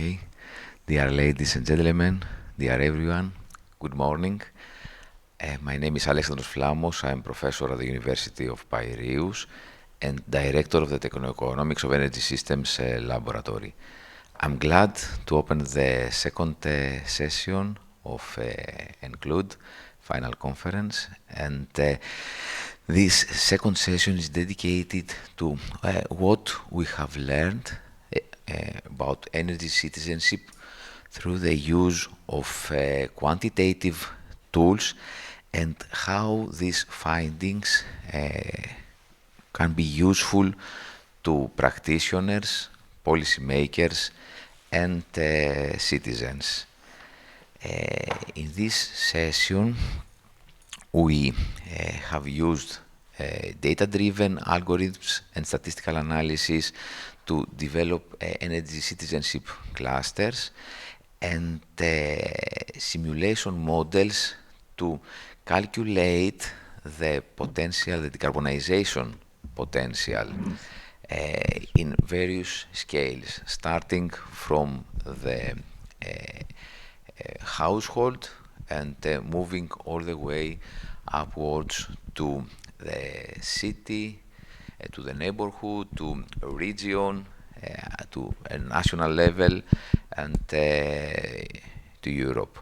Okay. Dear ladies and gentlemen, dear everyone, good morning. My name is Alexandros Flamos. I am professor at the University of Piraeus and director of the Techno-Economics of Energy Systems Laboratory. I'm glad to open the second session of ENCLUDE Final Conference, and this second session is dedicated to what we have learned about energy citizenship through the use of quantitative tools and how these findings can be useful to practitioners, policymakers, and citizens. In this session, we have used data-driven algorithms and statistical analysis to develop energy citizenship clusters and simulation models to calculate the potential, the decarbonization potential in various scales, starting from the household and moving all the way upwards to the city, to the neighborhood, to a region, to a national level, and to Europe.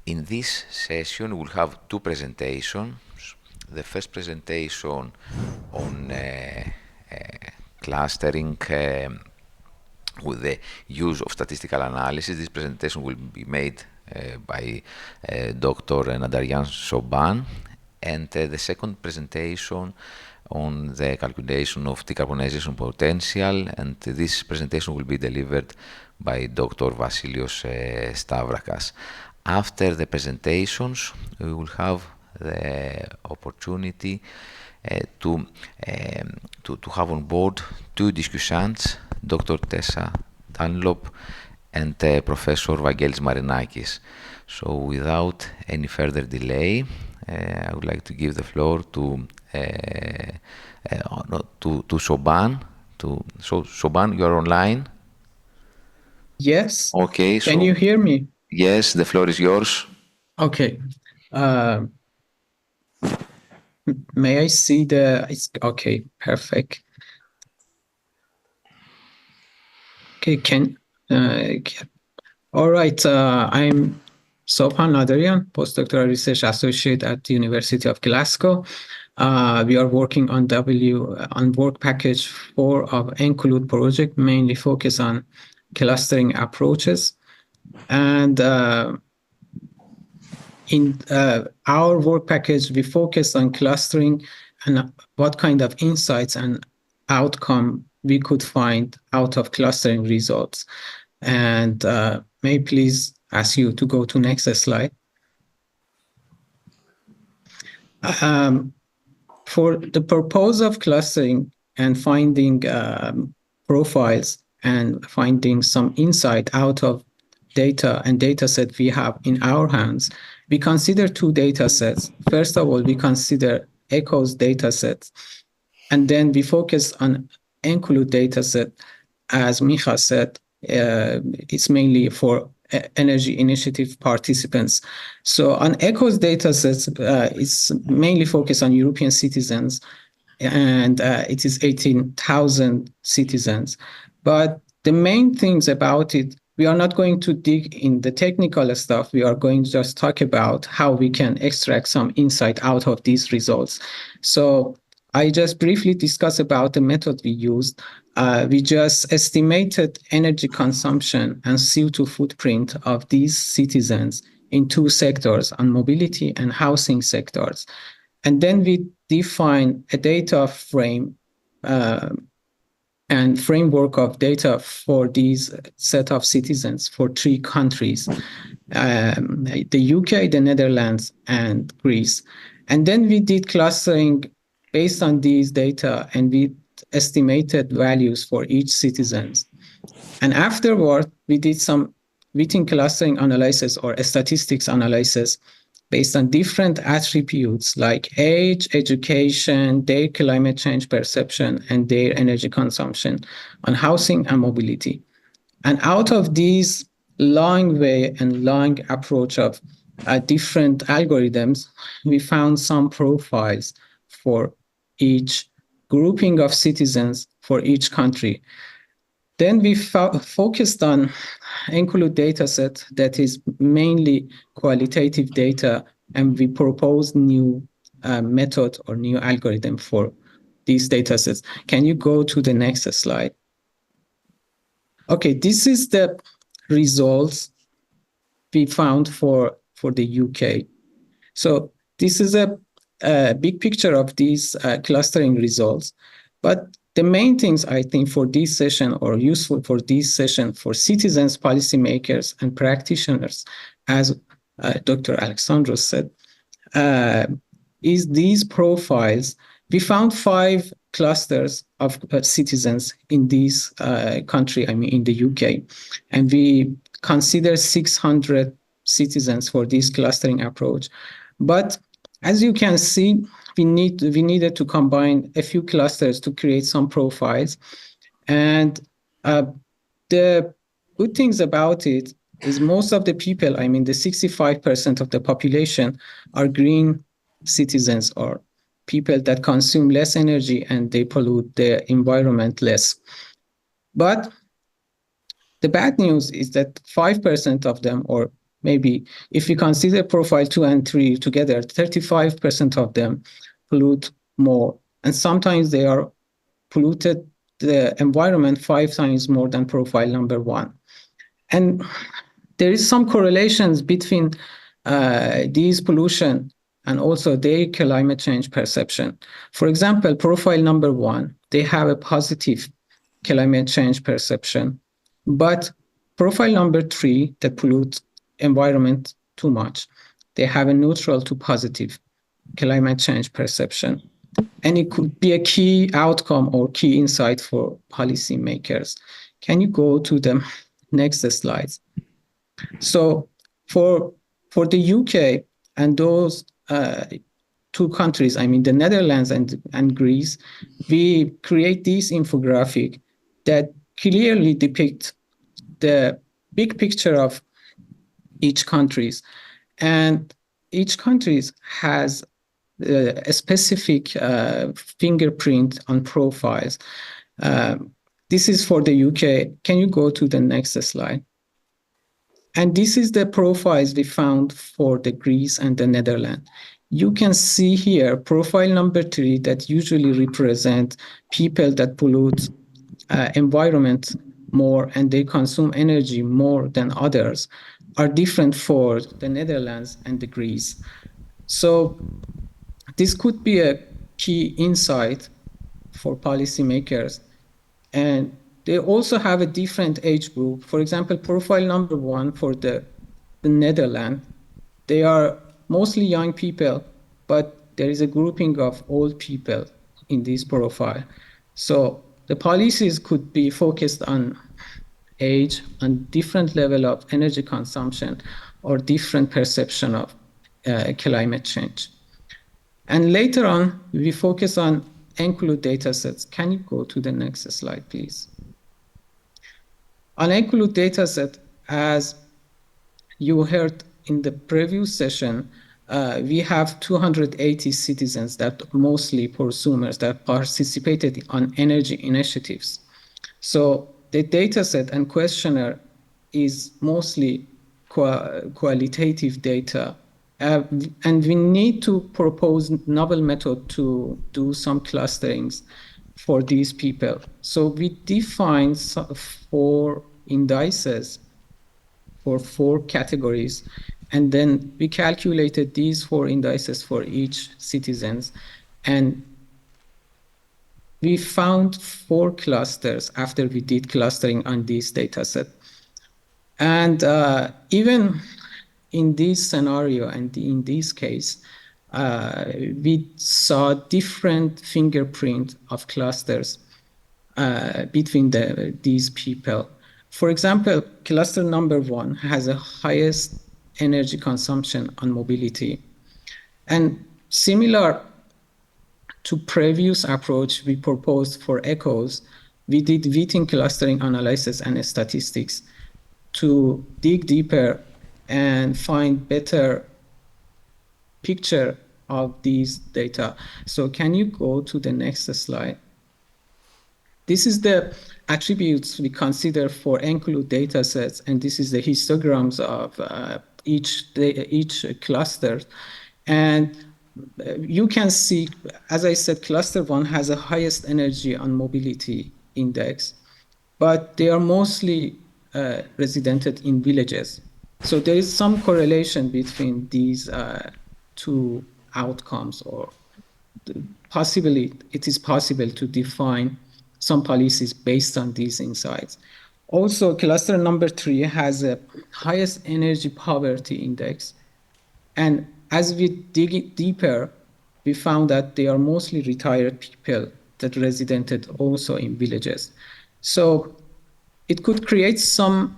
In this session, we'll have two presentations. The first presentation on clustering with the use of statistical analysis. This presentation will be made by Dr. Nadarian Soban, and the second presentation on the calculation of decarbonization potential, and this presentation will be delivered by Dr. Vasilios Stavrakas. After the presentations, we will have the opportunity to have on board two discussants, Dr. Tessa Dunlop and Professor Vangelis Marinakis. So without any further delay, I would like to give the floor to Soban. Soban, you are online? Yes. Okay. Can you hear me? Yes, the floor is yours. Okay. May I see okay, perfect. Okay, all right. I'm Sopan Nadarian, postdoctoral research associate at the University of Glasgow. We are working on work package 4 of ENCLUDE project, mainly focus on clustering approaches. And in our work package, we focus on clustering and what kind of insights and outcome we could find out of clustering results. And may I please ask you to go to next slide. For the purpose of clustering and finding profiles and finding some insight out of data and data set we have in our hands, we consider two data sets. First of all, we consider ECHO's data sets, and then we focus on ENCLUDE data set. As Micha said, it's mainly for energy initiative participants. So on ECHO's data sets, it's mainly focused on European citizens, and it is 18,000 citizens. But the main things about it, we are not going to dig in the technical stuff. We are going to just talk about how we can extract some insight out of these results. So I just briefly discuss about the method we used. We just estimated energy consumption and CO2 footprint of these citizens in two sectors, on mobility and housing sectors. And then we define a data frame and framework of data for these set of citizens for 3 countries, the UK, the Netherlands, and Greece. And then we did clustering based on these data, and we estimated values for each citizens. And afterward, we did some within clustering analysis or statistics analysis based on different attributes like age, education, their climate change perception, and their energy consumption on housing and mobility. And out of these long way and long approach of different algorithms, we found some profiles for each grouping of citizens for each country. Then we focused on ENCLUDE dataset that is mainly qualitative data, and we proposed new method or new algorithm for these datasets. Can you go to the next slide? Okay, this is the results we found for the UK. So this is a big picture of these clustering results. But the main things I think for this session or useful for this session for citizens, policymakers, and practitioners, as Dr. Alexandros said, is these profiles. We found 5 clusters of citizens in this country, I mean in the UK, and we consider 600 citizens for this clustering approach. But as you can see, we needed to combine a few clusters to create some profiles. And the good things about it is most of the people, I mean the 65% of the population, are green citizens or people that consume less energy and they pollute the environment less. But the bad news is that 5% of them, or maybe if we consider profile 2 and 3 together, 35% of them pollute more. And sometimes they are polluted the environment 5 times more than profile number 1. And there is some correlations between these pollution and also their climate change perception. For example, profile number 1, they have a positive climate change perception, but profile number 3 that pollutes environment too much, they have a neutral to positive climate change perception. And it could be a key outcome or key insight for policymakers. Can you go to the next slides? So for the UK and those 2 countries, I mean the Netherlands and Greece, we create this infographic that clearly depicts the big picture of each countries. And each country has a specific fingerprint on profiles. This is for the UK. Can you go to the next slide? And this is the profiles we found for the Greece and the Netherlands. You can see here profile number 3 that usually represent people that pollute environment more and they consume energy more than others are different for the Netherlands and the Greece. So this could be a key insight for policymakers. And they also have a different age group. For example, profile number 1 for the Netherlands, they are mostly young people, but there is a grouping of old people in this profile. So the policies could be focused on age and different level of energy consumption or different perception of climate change. And later on, we focus on ENCLUDE datasets. Can you go to the next slide, please? On ENCLUDE dataset, as you heard in the previous session, we have 280 citizens that mostly prosumers that participated on energy initiatives. So the dataset and questionnaire is mostly qualitative data. And we need to propose novel method to do some clusterings for these people. So we define 4 indices for 4 categories, and then we calculated these 4 indices for each citizens, and we found 4 clusters after we did clustering on this dataset. And even in this scenario and in this case, we saw different fingerprint of clusters between these people. For example, cluster number 1 has the highest energy consumption on mobility. And similar to previous approach we proposed for echoes, we did within clustering analysis and statistics to dig deeper and find better picture of these data. So can you go to the next slide? This is the attributes we consider for ENCLUDE data sets, and this is the histograms of each cluster. And you can see, as I said, cluster 1 has the highest energy on mobility index, but they are mostly residented in villages. So there is some correlation between these two outcomes, or possibly it is possible to define some policies based on these insights. Also, cluster number 3 has a highest energy poverty index. And as we dig it deeper, we found that they are mostly retired people that residented also in villages. So it could create some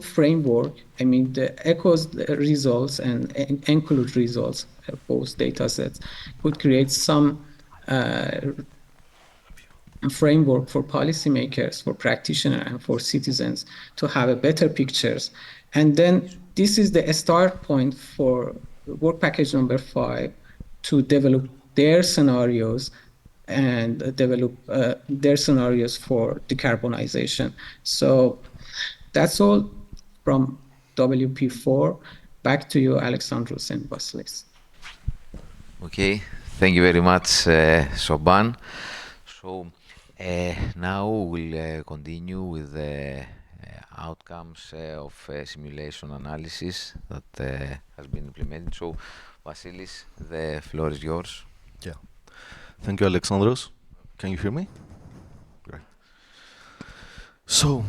framework. I mean, the echoes results and include results, both data sets, could create some framework for policymakers, for practitioners, and for citizens to have a better pictures. And then this is the start point for work package number 5 to develop their scenarios and develop their scenarios for decarbonization. So that's all from WP4. Back to you, Alexandros and Vasilis. Okay, thank you very much, Soban. So now we'll continue with the outcomes of simulation analysis that has been implemented. So, Vasilis, the floor is yours. Yeah. Thank you, Alexandros. Can you hear me? Great. So,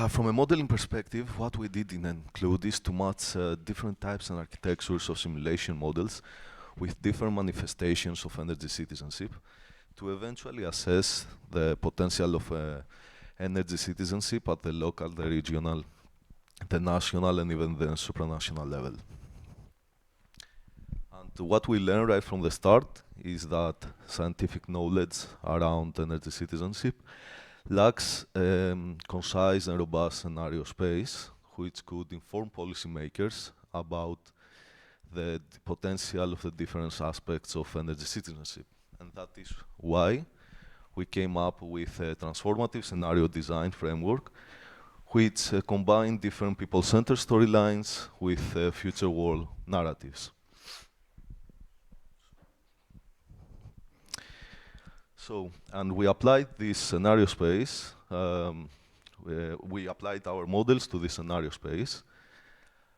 from a modeling perspective, what we did in ENCLUDE is to match different types and architectures of simulation models with different manifestations of energy citizenship to eventually assess the potential of energy citizenship at the local, the regional, the national, and even the supranational level. And what we learned right from the start is that scientific knowledge around energy citizenship lacks concise and robust scenario space, which could inform policymakers about the potential of the different aspects of energy citizenship. And that is why we came up with a transformative scenario design framework which combined different people-centered storylines with future world narratives. So, and we applied this scenario space, we applied our models to this scenario space.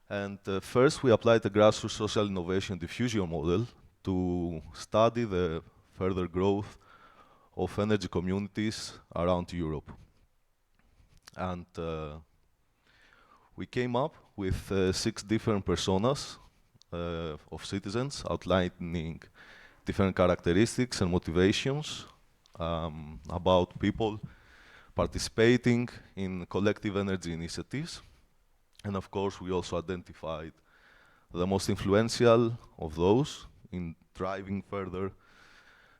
And first, we applied the grassroots social innovation diffusion model to study the further growth of energy communities around Europe. And we came up with 6 different personas of citizens outlining different characteristics and motivations about people participating in collective energy initiatives. And of course, we also identified the most influential of those in driving further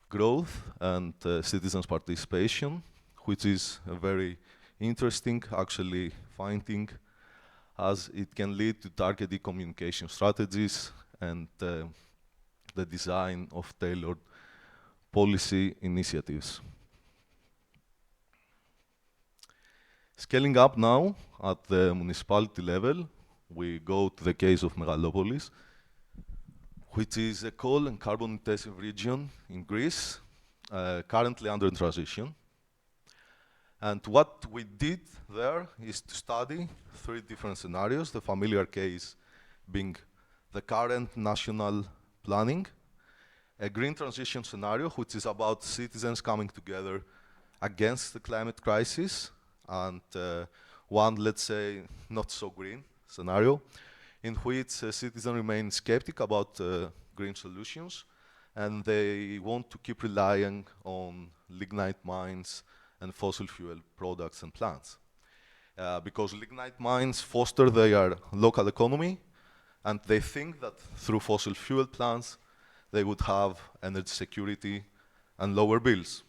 growth and citizens' participation, which is a very interesting, actually, finding, as it can lead to targeted communication strategies and the design of tailored policy initiatives. Scaling up now at the municipality level, we go to the case of Megalopolis, which is a coal and carbon-intensive region in Greece, currently under transition. And what we did there is to study 3 different scenarios, the familiar case being the current national planning, a green transition scenario, which is about citizens coming together against the climate crisis, and one, let's say, not so green scenario, in which citizens remain skeptic about green solutions, and they want to keep relying on lignite mines and fossil fuel products and plants. Because lignite mines foster their local economy, and they think that through fossil fuel plants, they would have energy security and lower bills.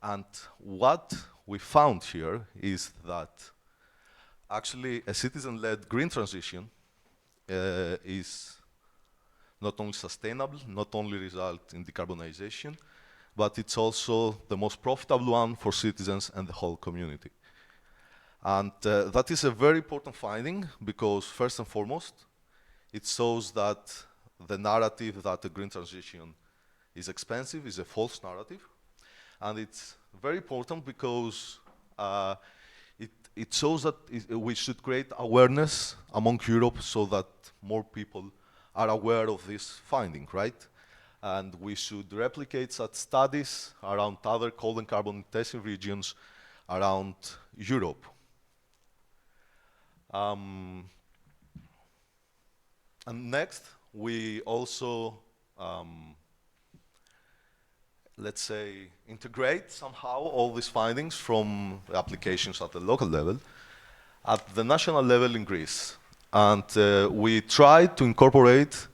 And what we found here is that actually a citizen-led green transition is not only sustainable, not only result in decarbonization, but it's also the most profitable one for citizens and the whole community. And that is a very important finding because first and foremost, it shows that the narrative that the green transition is expensive is a false narrative. And it's very important because it shows that we should create awareness among Europe so that more people are aware of this finding, right? And we should replicate such studies around other coal and carbon intensive regions around Europe. And next, we also, let's say, integrate somehow all these findings from applications at the local level at the national level in Greece. And we try to incorporate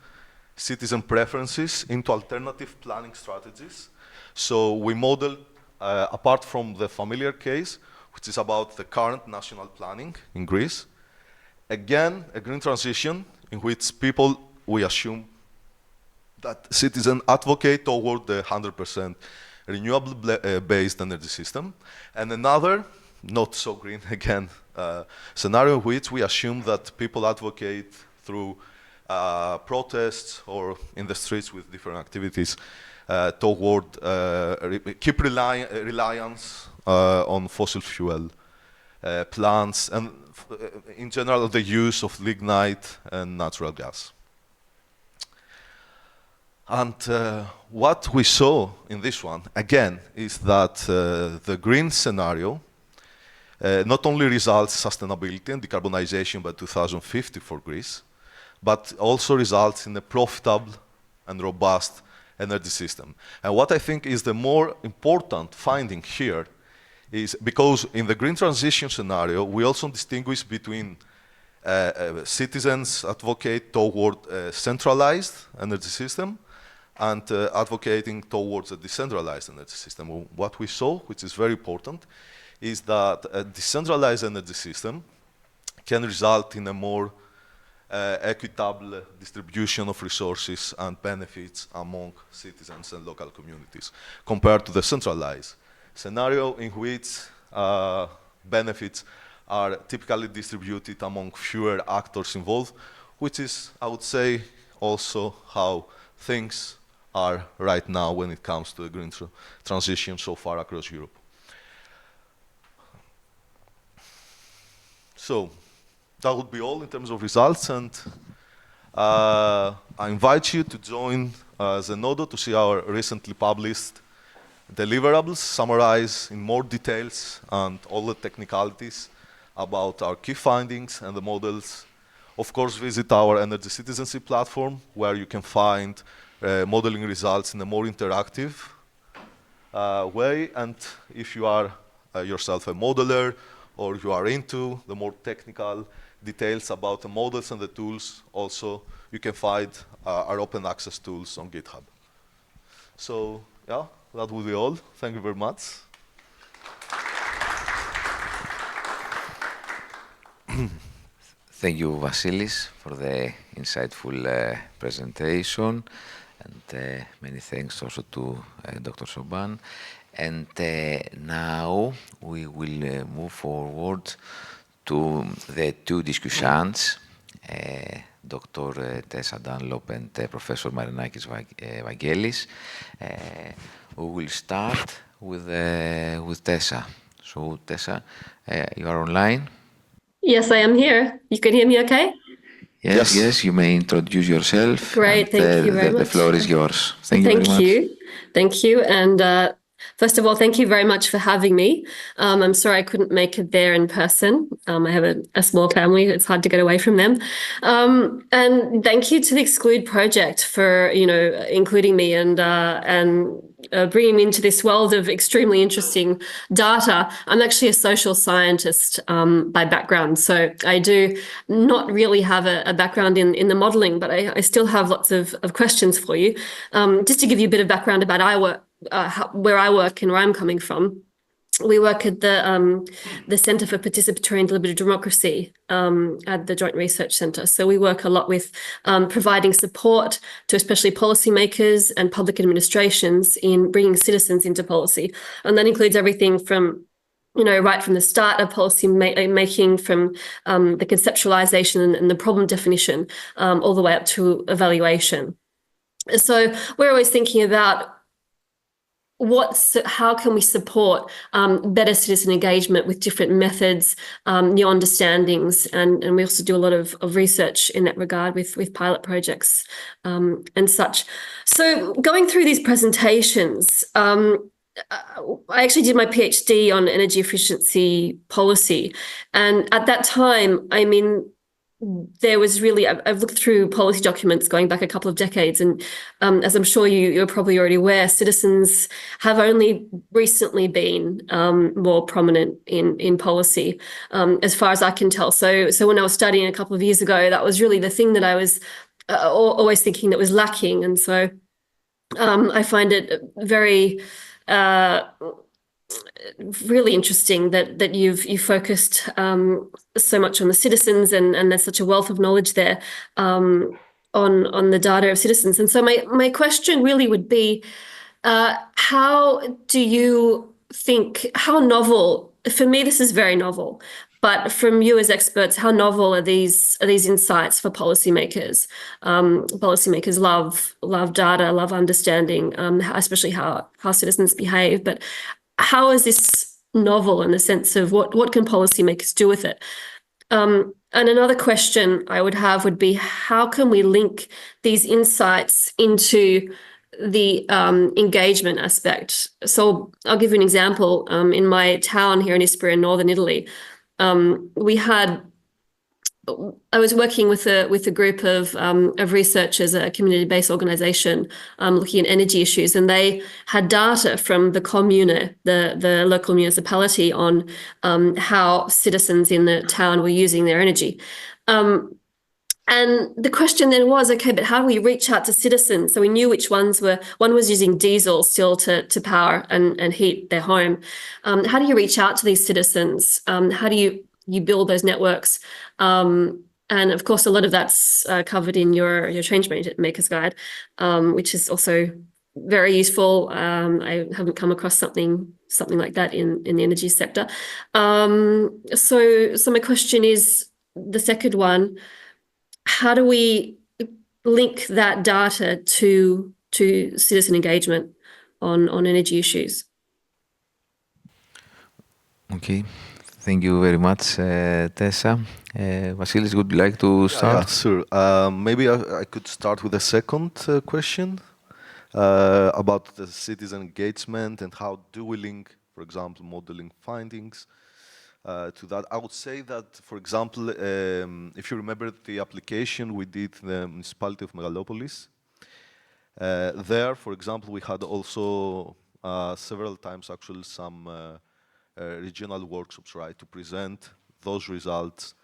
citizen preferences into alternative planning strategies. So we modeled, apart from the familiar case, which is about the current national planning in Greece, again, a green transition in which people, we assume, that citizens advocate toward the 100% renewable-based energy system. And another, not so green again, scenario in which we assume that people advocate through protests or in the streets with different activities toward keep reliance on fossil fuel plants and in general the use of lignite and natural gas. And what we saw in this one, again, is that the green scenario not only results sustainability and decarbonization by 2050 for Greece, but also results in a profitable and robust energy system. And what I think is the more important finding here is because in the green transition scenario, we also distinguish between citizens advocate toward a centralized energy system and advocating towards a decentralized energy system. What we saw, which is very important, is that a decentralized energy system can result in a more equitable distribution of resources and benefits among citizens and local communities compared to the centralized scenario in which benefits are typically distributed among fewer actors involved, which is, I would say, also how things are right now when it comes to the green transition so far across Europe. So that would be all in terms of results, and I invite you to join Zenodo to see our recently published deliverables, summarize in more details and all the technicalities about our key findings and the models. Of course, visit our Energy Citizenship platform, where you can find modeling results in a more interactive way. And if you are yourself a modeler, or you are into the more technical details about the models and the tools, also you can find our open access tools on GitHub. So yeah, that will be all. Thank you very much. Thank you, Vasilis, for the insightful presentation, and many thanks also to Dr. Soban. And now we will move forward to the two discussants, Dr. Tessa Dunlop and Professor Marinakis Vangelis. We will start with Tessa. So Tessa, you are online? Yes, I am here. You can hear me okay? Yes, you may introduce yourself. Great, thank you very much. The floor is yours. Thank you very much. Thank you. And first of all, thank you very much for having me. I'm sorry I couldn't make it there in person. I have a small family. It's hard to get away from them. And thank you to the ENCLUDE project for, including me and bringing me into this world of extremely interesting data. I'm actually a social scientist by background, so I do not really have a background in the modeling, but I still have lots of questions for you. Just to give you a bit of background about where I work and where I'm coming from, we work at the Centre for Participatory and Deliberative Democracy at the Joint Research Centre. So we work a lot with providing support to especially policymakers and public administrations in bringing citizens into policy. And that includes everything from, right from the start of policy making, from the conceptualization and the problem definition, all the way up to evaluation. So we're always thinking about how can we support better citizen engagement with different methods, new understandings, and we also do a lot of research in that regard with pilot projects and such. So going through these presentations, I actually did my PhD on energy efficiency policy, and at that time, I mean, there was really, I've looked through policy documents going back a couple of decades, and as I'm sure you're probably already aware, citizens have only recently been more prominent in policy, as far as I can tell. So when I was studying a couple of years ago, that was really the thing that I was always thinking that was lacking, and so I find it very really interesting that you've focused so much on the citizens, and there's such a wealth of knowledge there on the data of citizens. And so my question really would be, how do you think, how novel, for me this is very novel, but from you as experts, how novel are these insights for policymakers? Policymakers love data, love understanding, especially how citizens behave. But how is this novel in the sense of what can policymakers do with it? And another question I would have would be, how can we link these insights into the engagement aspect? So I'll give you an example. In my town here in Ispra in northern Italy, I was working with a group of researchers, a community-based organization, looking at energy issues, and they had data from the comune, the local municipality, on how citizens in the town were using their energy. And the question then was, okay, but how do we reach out to citizens? So we knew which one was using diesel still to power and heat their home. How do you reach out to these citizens? How do you build those networks? And of course, a lot of that's covered in your Change Makers Guide, which is also very useful. I haven't come across something like that in the energy sector. So my question is, the second one, how do we link that data to citizen engagement on energy issues? Okay, thank you very much, Tessa. Vasilis, would you like to start? Yeah, sure. Maybe I could start with the second question about the citizen engagement and how do we link, for example, modeling findings to that. I would say that, for example, if you remember the application we did in the municipality of Megalopolis, there, for example, we had also several times actually some regional workshops, right, to present those results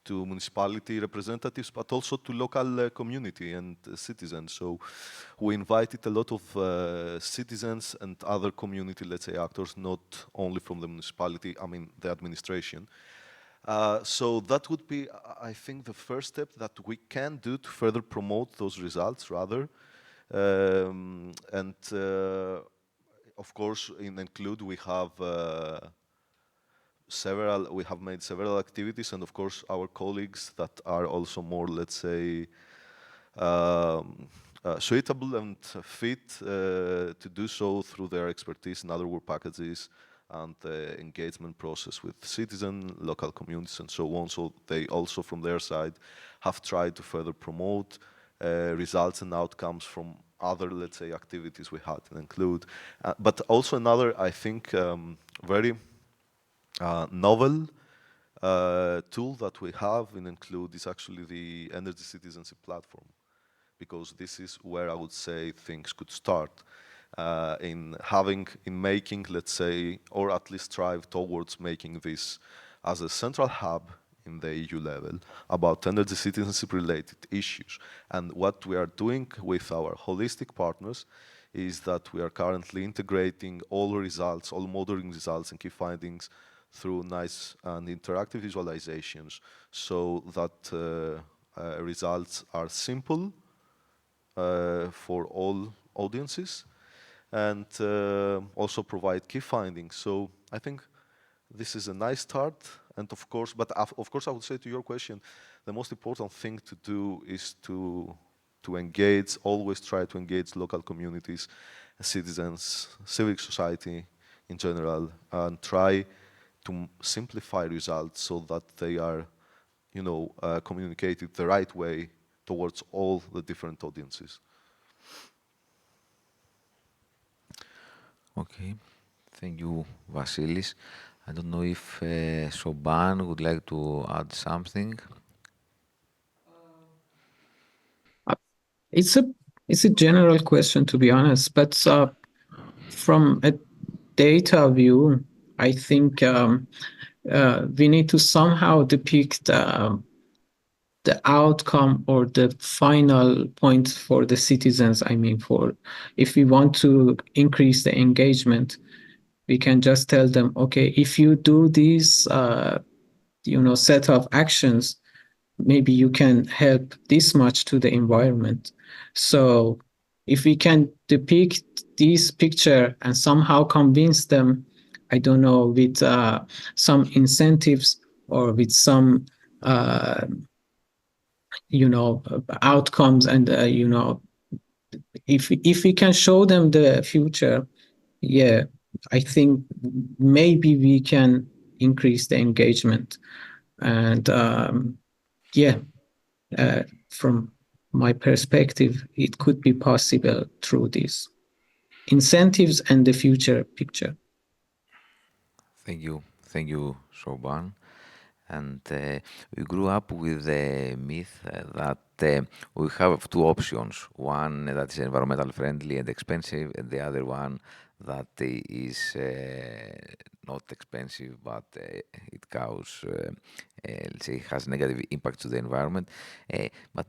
to municipality representatives, but also to local community and citizens. So we invited a lot of citizens and other community, let's say, actors, not only from the municipality, I mean, the administration. So that would be, I think, the first step that we can do to further promote those results, rather. Of course, in ENCLUDE, we have made several activities, and of course our colleagues that are also more, let's say, suitable and fit to do so through their expertise in other work packages and the engagement process with citizens, local communities, and so on. So they also, from their side, have tried to further promote results and outcomes from other, let's say, activities we had in ENCLUDE. But also another, I think, very novel tool that we have in ENCLUDE is actually the Energy Citizenship platform, because this is where I would say things could start in making, let's say, or at least strive towards making this as a central hub in the EU level about energy citizenship related issues. And what we are doing with our holistic partners is that we are currently integrating all results, all modeling results and key findings through nice and interactive visualizations so that results are simple for all audiences and also provide key findings. So I think this is a nice start. And of course, I would say to your question, the most important thing to do is to engage, always try to engage local communities, citizens, civic society in general, and try to simplify results so that they are, communicated the right way towards all the different audiences. Okay, thank you, Vasilis. I don't know if Soban would like to add something. It's a general question, to be honest, but from a data view, I think we need to somehow depict the outcome or the final point for the citizens. I mean, if we want to increase the engagement, we can just tell them, okay, if you do these, set of actions, maybe you can help this much to the environment. So if we can depict this picture and somehow convince them, I don't know, with some incentives or with some, outcomes, and, if we can show them the future, yeah, I think maybe we can increase the engagement. And from my perspective, it could be possible through these incentives and the future picture. Thank you, Soban. And we grew up with the myth that we have two options. One that is environmental friendly and expensive, and the other one that is not expensive, but it causes, let's say, has negative impact to the environment. But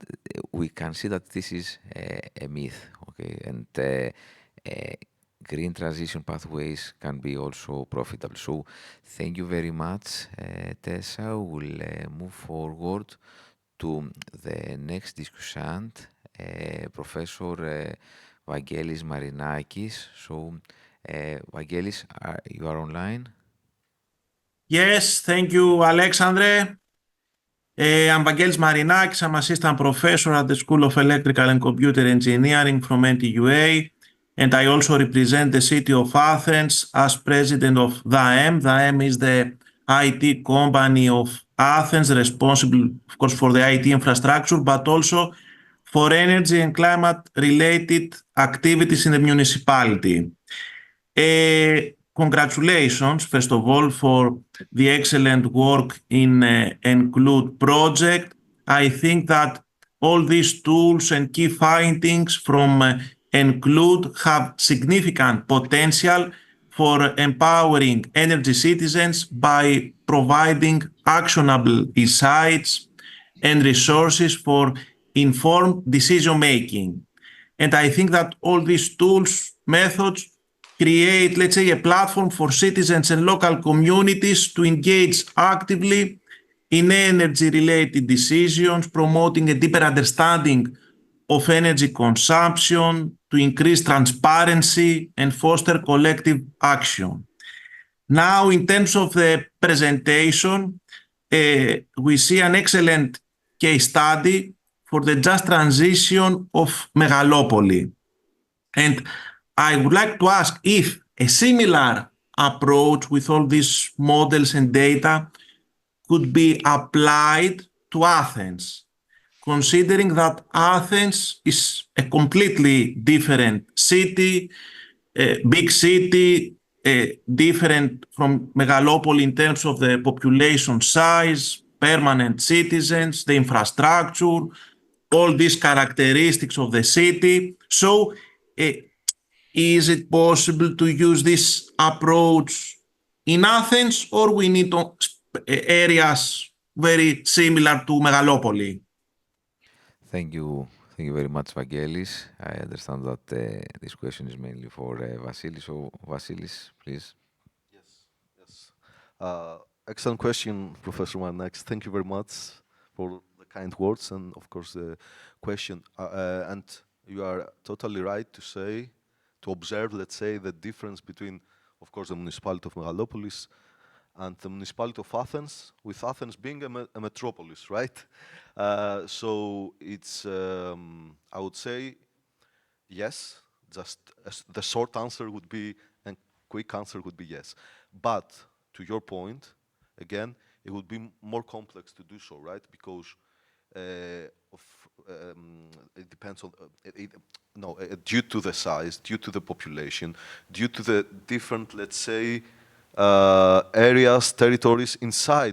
we can see that this is a myth, okay? And green transition pathways can be also profitable. So thank you very much, Tessa. We'll move forward to the next discussant, Professor Vangelis Marinakis. So, Vangelis, you are online? Yes, thank you, Alexandre. I'm Vangelis Marinakis. I'm assistant professor at the School of Electrical and Computer Engineering from NTUA. And I also represent the city of Athens as president of DAEM. DAEM is the IT company of Athens, responsible, of course, for the IT infrastructure, but also for energy and climate-related activities in the municipality. Congratulations, first of all, for the excellent work in ENCLUDE project. I think that all these tools and key findings from ENCLUDE have significant potential for empowering energy citizens by providing actionable insights and resources for informed decision making. And I think that all these tools, methods, create, let's say, a platform for citizens and local communities to engage actively in energy-related decisions, promoting a deeper understanding of energy consumption, to increase transparency and foster collective action. Now, in terms of the presentation, we see an excellent case study for the just transition of Megalopoli. And I would like to ask if a similar approach with all these models and data could be applied to Athens, considering that Athens is a completely different city, a big city, different from Megalopoli in terms of the population size, permanent citizens, the infrastructure, all these characteristics of the city. So, is it possible to use this approach in Athens, or we need areas very similar to Megalopoli? Thank you, Thank you very much, Vangelis. I understand that this question is mainly for Vasilis. So, Vasilis, please. Yes. Excellent question, Professor Marnax. Thank you very much for the kind words and, of course, the question. And you are totally right to observe, let's say, the difference between, of course, the municipality of Megalopolis and the municipality of Athens, with Athens being a metropolis, right? So it's, I would say, yes, just the short answer would be, and quick answer would be yes. But to your point, again, it would be more complex to do so, right? Because it depends on, due to the size, due to the population, due to the different, let's say, areas, territories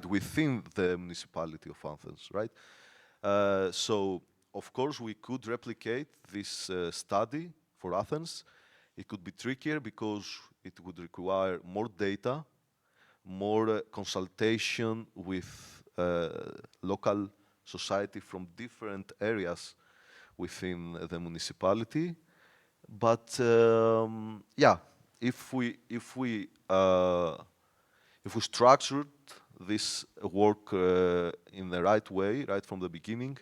within the municipality of Athens, right? So, of course, we could replicate this study for Athens. It could be trickier because it would require more data, more consultation with local society from different areas within the municipality. But yeah, if we structured this work in the right way, right from the beginning,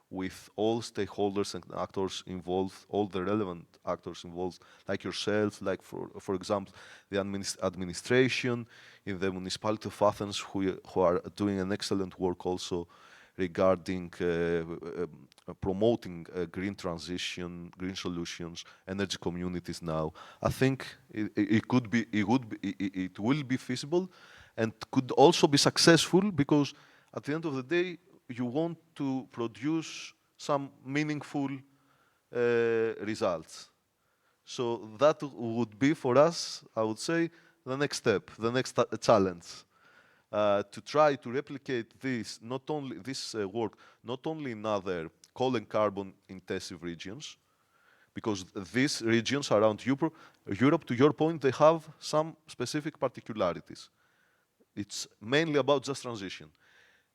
with all stakeholders and actors involved, all the relevant actors involved, like yourself, like for example, the administration in the municipality of Athens, who are doing an excellent work also regarding promoting green transition, green solutions, energy communities now. I think it will be feasible and could also be successful, because at the end of the day, you want to produce some meaningful results. So that would be for us, I would say, the next step, the next challenge. To try to replicate this, work, not only in other coal and carbon intensive regions, because these regions around Europe, to your point, they have some specific particularities. It's mainly about just transition.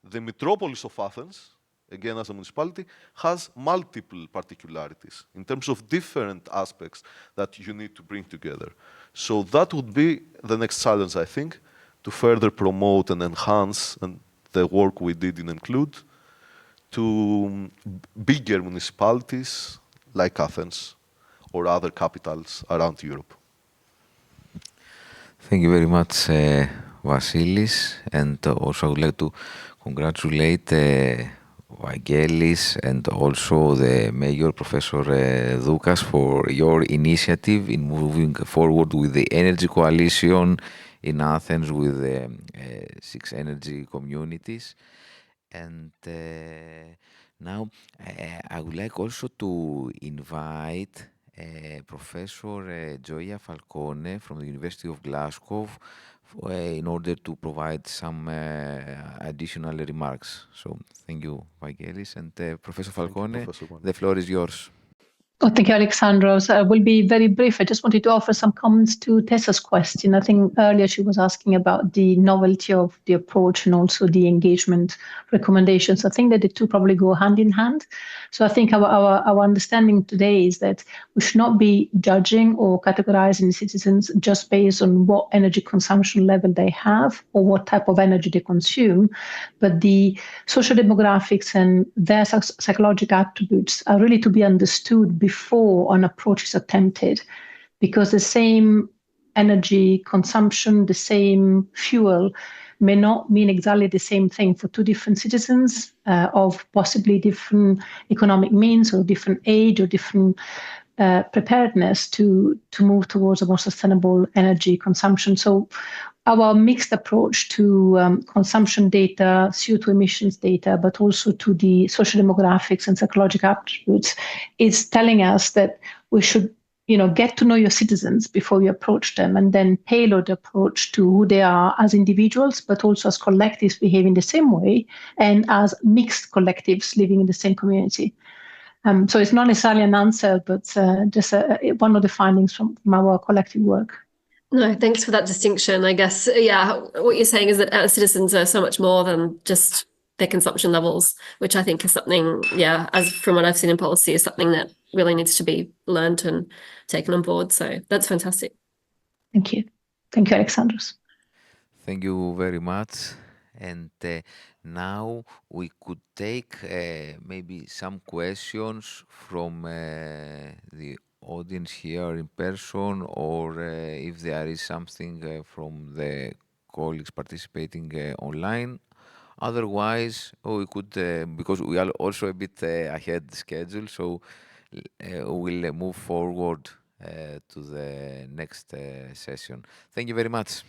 The metropolis of Athens, again as a municipality, has multiple particularities in terms of different aspects that you need to bring together. So that would be the next challenge, I think, to further promote and enhance the work we did in ENCLUDE to bigger municipalities like Athens or other capitals around Europe. Thank you very much, Vasilis, and also I would like to congratulate Vangelis and also the Mayor, Professor Doukas, for your initiative in moving forward with the Energy Coalition in Athens with the 6 energy communities. And now I would like also to invite Professor Gioia Falcone from the University of Glasgow in order to provide some additional remarks. So thank you, Vangelis. And Professor Falcone, the floor is yours. Oh, thank you, Alexandros. I will be very brief. I just wanted to offer some comments to Tessa's question. I think earlier she was asking about the novelty of the approach and also the engagement recommendations. I think that the two probably go hand in hand. So I think our understanding today is that we should not be judging or categorizing citizens just based on what energy consumption level they have or what type of energy they consume, but the social demographics and their psychological attributes are really to be understood before an approach is attempted, because the same energy consumption, the same fuel may not mean exactly the same thing for two different citizens of possibly different economic means or different age or different preparedness to move towards a more sustainable energy consumption. So our mixed approach to consumption data, CO2 emissions data, but also to the social demographics and psychological attributes is telling us that we should get to know your citizens before you approach them, and then tailor the approach to who they are as individuals, but also as collectives behaving the same way and as mixed collectives living in the same community. So it's not necessarily an answer, but just one of the findings from our collective work. No, thanks for that distinction. I guess, yeah, what you're saying is that our citizens are so much more than just their consumption levels, which I think is something, yeah, as from what I've seen in policy, is something that really needs to be learned and taken on board. So that's fantastic. Thank you. Thank you, Alexandros. Thank you very much. And now we could take maybe some questions from the audience here in person, or if there is something from the colleagues participating online. Otherwise, we could, because we are also a bit ahead schedule, so we'll move forward to the next session. Thank you very much.